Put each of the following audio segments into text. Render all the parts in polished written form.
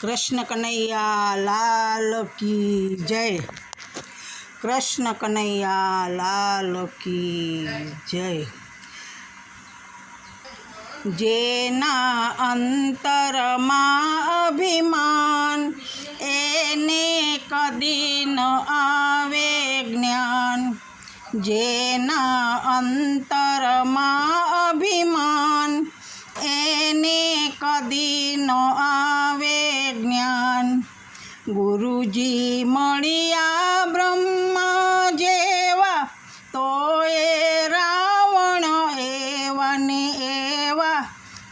कृष्ण कन्हैया लाल की जय। कृष्ण कन्हैया लाल की जय। जेना अंतरमा अभिमान एने कदी न आवे ज्ञान। जेना अंतरमा अभिमान एने कदी न आवे ज्ञान। गुरुजी मळिया ब्रह्मा जेवा तोए रावण एवा ने एवा।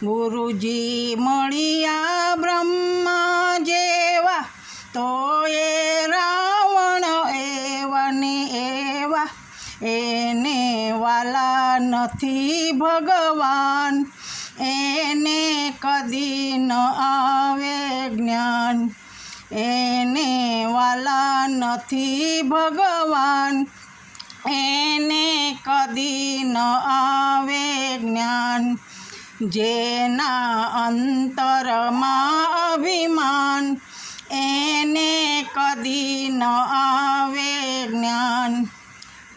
गुरुजी मळिया ब्रह्मा जेवा तोए रावण एवा ने एवा। एने वाला नथी भगवान एने कदी न आवे ज्ञान। एने वाला नथी भगवान एने कदी न आवे ज्ञान। जेना अंतरमा अभिमान एने कदी न आवे ज्ञान।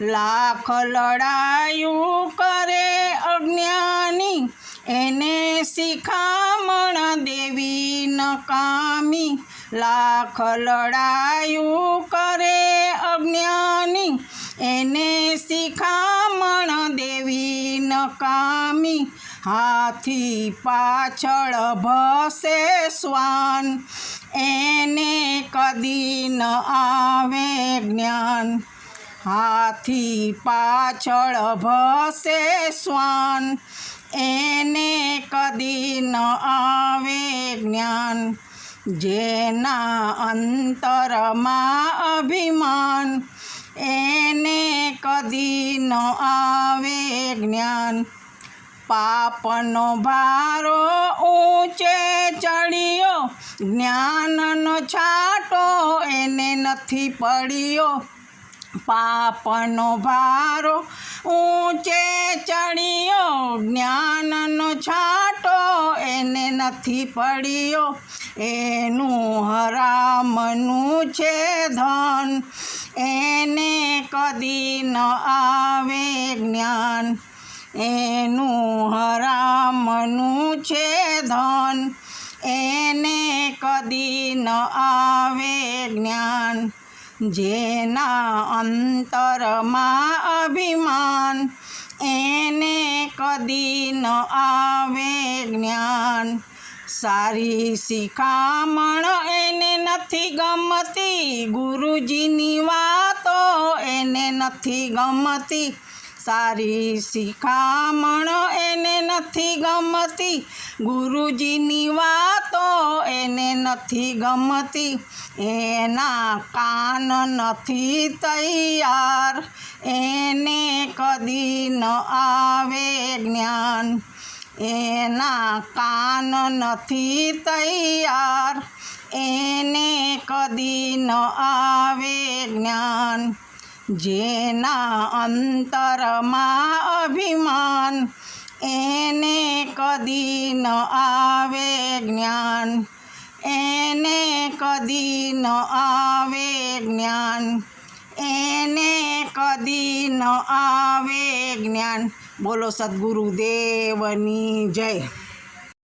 लाख लड़ायू करे अज्ञानी एने शिखामण देवी नकामी। लाख लड़ायू करे अज्ञानी एने शिखामण देवी नकामी। हाथी पाछळ भसे श्वान एने कदी न आवे ज्ञान। हाथी पाछळ भसे श्वान एने कदी न आवे ज्ञान। जेना अंतरमा अभिमान एने कदी न आवे ज्ञान। पापनो भारो ऊंचे चढ़ियो ज्ञाननो छाटो एने नथी पड़ियो। पापनो भारो ऊंचे चढ़ियो ज्ञाननो छाटो एने नथी पड़ियो। एनु हरामनु छे धन एने कदी न आवे ज्ञान। एनु हरामनु छे धन एने कदी न आवे ज्ञान। जेना अंतरमा अभिमान एने कदी न आवे ज्ञान। सारी शिखामण एने नथी गमती गुरुजीनी वातो एने नथी गमती। सारी शिखामण एने नथी गमती गुरुजीनी वातो एने नथी गमती। एना कान नथी तैयार एने कदी न आवे ज्ञान। एना कान नथी तैयार एने कदी न आवे ज्ञान। जेना अंतरमा अभिमान एने कदी न आवे ज्ञान। एने कदी न आवे ज्ञान। एने कदी न आवे ज्ञान। बोलो सद्गुरुदेवनी जय।